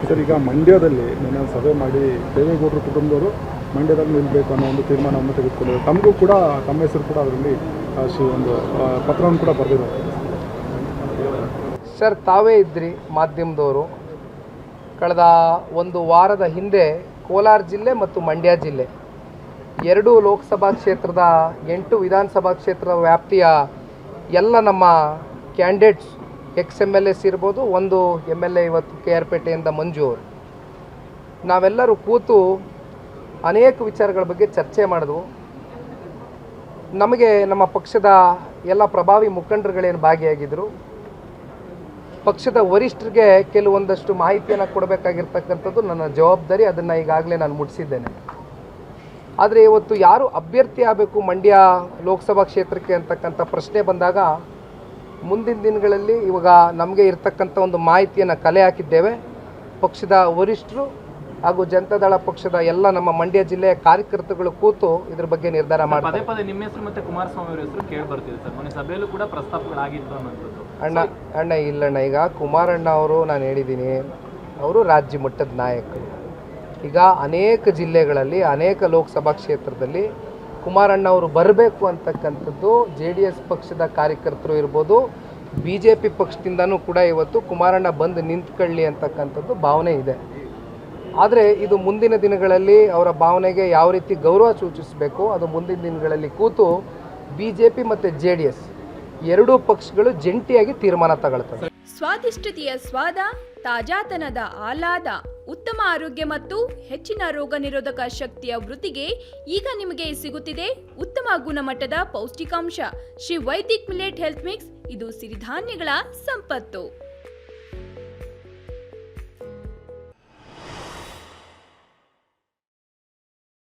Sir, ಈಗ ಮಂಡ್ಯದಲ್ಲಿ ನಿನ್ನೆ ಸಭೆ ಮಾಡಿ ದೇವೇಗೌಡರ ಕುಟುಂಬದವರು ಮಂಡ್ಯದಲ್ಲಿ ನಿಲ್ಲಬೇಕು ಅನ್ನೋ ಒಂದು ತೀರ್ಮಾನವನ್ನು ತೆಗೆದುಕೊಂಡಿದ್ದಾರೆ. ತಮಗೂ ಕೂಡ ತಮ್ಮ ಹೆಸರು ಕೂಡ ಅದರಲ್ಲಿ ಒಂದು ಪತ್ರವನ್ನು ಕೂಡ ಬರೆದಿದ್ದಾರೆ. ಸರ್, ತಾವೇ ಇದ್ರಿ ಮಾಧ್ಯಮದವರು. ಕಳೆದ ಒಂದು ವಾರದ ಹಿಂದೆ ಕೋಲಾರ ಜಿಲ್ಲೆ ಮತ್ತು ಮಂಡ್ಯ ಜಿಲ್ಲೆ ಎರಡೂ ಲೋಕಸಭಾ ಕ್ಷೇತ್ರದ 8 ವಿಧಾನಸಭಾ ಕ್ಷೇತ್ರದ ವ್ಯಾಪ್ತಿಯ ಎಲ್ಲ ನಮ್ಮ ಕ್ಯಾಂಡಿಡೇಟ್ಸ್ XMLAs ಇರ್ಬೋದು, ಒಂದು MLA ಇವತ್ತು KR ಪೇಟೆಯಿಂದ ಮಂಜು ಅವರು, ನಾವೆಲ್ಲರೂ ಕೂತು ಅನೇಕ ವಿಚಾರಗಳ ಬಗ್ಗೆ ಚರ್ಚೆ ಮಾಡಿದ್ವು. ನಮಗೆ ನಮ್ಮ ಪಕ್ಷದ ಎಲ್ಲ ಪ್ರಭಾವಿ ಮುಖಂಡರುಗಳೇನು ಭಾಗಿಯಾಗಿದ್ದರು, ಪಕ್ಷದ ವರಿಷ್ಠರಿಗೆ ಕೆಲವೊಂದಷ್ಟು ಮಾಹಿತಿಯನ್ನು ಕೊಡಬೇಕಾಗಿರ್ತಕ್ಕಂಥದ್ದು ನನ್ನ ಜವಾಬ್ದಾರಿ. ಅದನ್ನು ಈಗಾಗಲೇ ನಾನು ಮುಟ್ಟಿಸಿದ್ದೇನೆ. ಆದರೆ ಇವತ್ತು ಯಾರು ಅಭ್ಯರ್ಥಿ ಆಗಬೇಕು ಮಂಡ್ಯ ಲೋಕಸಭಾ ಕ್ಷೇತ್ರಕ್ಕೆ ಅಂತಕ್ಕಂಥ ಪ್ರಶ್ನೆ ಬಂದಾಗ ಮುಂದಿನ ದಿನಗಳಲ್ಲಿ ಇವಾಗ ನಮಗೆ ಇರ್ತಕ್ಕಂಥ ಒಂದು ಮಾಹಿತಿಯನ್ನು ಕಲೆ ಹಾಕಿದ್ದೇವೆ. ಪಕ್ಷದ ವರಿಷ್ಠರು ಹಾಗೂ ಜನತಾದಳ ಪಕ್ಷದ ಎಲ್ಲ ನಮ್ಮ ಮಂಡ್ಯ ಜಿಲ್ಲೆಯ ಕಾರ್ಯಕರ್ತರುಗಳು ಕೂತು ಇದ್ರ ಬಗ್ಗೆ ನಿರ್ಧಾರ ಮಾಡ್ತಾರೆ. ಪದೇ ನಿಮ್ಮ ಹೆಸರು ಮತ್ತೆ ಕುಮಾರಸ್ವಾಮಿ ಅವರ ಹೆಸರು ಕೇಳಿ ಬರ್ತಿದೆ ಸರ್. ಮೊನ್ನೆ ಸಭೆಯಲ್ಲೂ ಕೂಡ ಪ್ರಸ್ತಾಪಗಳಾಗಿತ್ತು ಅನ್ನೋದು. ಅಣ್ಣ ಇಲ್ಲಣ್ಣ, ಈಗ ಕುಮಾರಣ್ಣ ಅವರು ನಾನು ಹೇಳಿದ್ದೀನಿ, ಅವರು ರಾಜ್ಯ ಮಟ್ಟದ ನಾಯಕರು. ಈಗ ಅನೇಕ ಜಿಲ್ಲೆಗಳಲ್ಲಿ ಅನೇಕ ಲೋಕಸಭಾ ಕ್ಷೇತ್ರದಲ್ಲಿ ಕುಮಾರಣ್ಣ ಅವರು ಬರಬೇಕು ಅಂತಕ್ಕಂಥದ್ದು JDS ಪಕ್ಷದ ಕಾರ್ಯಕರ್ತರು ಇರ್ಬೋದು, BJP ಪಕ್ಷದಿಂದನೂ ಕೂಡ ಇವತ್ತು ಕುಮಾರಣ್ಣ ಬಂದು ನಿಂತ್ಕೊಳ್ಳಿ ಅಂತಕ್ಕಂಥದ್ದು ಭಾವನೆ ಇದೆ. ಆದರೆ ಇದು ಮುಂದಿನ ದಿನಗಳಲ್ಲಿ ಅವರ ಭಾವನೆಗೆ ಯಾವ ರೀತಿ ಗೌರವ ಸೂಚಿಸಬೇಕು ಅದು ಮುಂದಿನ ದಿನಗಳಲ್ಲಿ ಕೂತು BJP ಮತ್ತು JDS ಎರಡೂ ಪಕ್ಷಗಳು ಜಂಟಿಯಾಗಿ ತೀರ್ಮಾನ ತಗೊಳ್ತವೆ. ಸ್ವಾದಿಷ್ಟತೆಯ ಸ್ವಾದ, ತಾಜಾತನದ ಆಹ್ಲಾದ, ಉತ್ತಮ ಆರೋಗ್ಯ ಮತ್ತು ಹೆಚ್ಚಿನ ರೋಗ ನಿರೋಧಕ ಶಕ್ತಿಯ ವೃದ್ಧಿಗೆ ಈಗ ನಿಮಗೆ ಸಿಗುತ್ತಿದೆ ಉತ್ತಮ ಗುಣಮಟ್ಟದ ಪೌಷ್ಟಿಕಾಂಶ. Shri Vaidik millet health mix, ಇದು ಸಿರಿಧಾನ್ಯಗಳ ಸಂಪತ್ತು.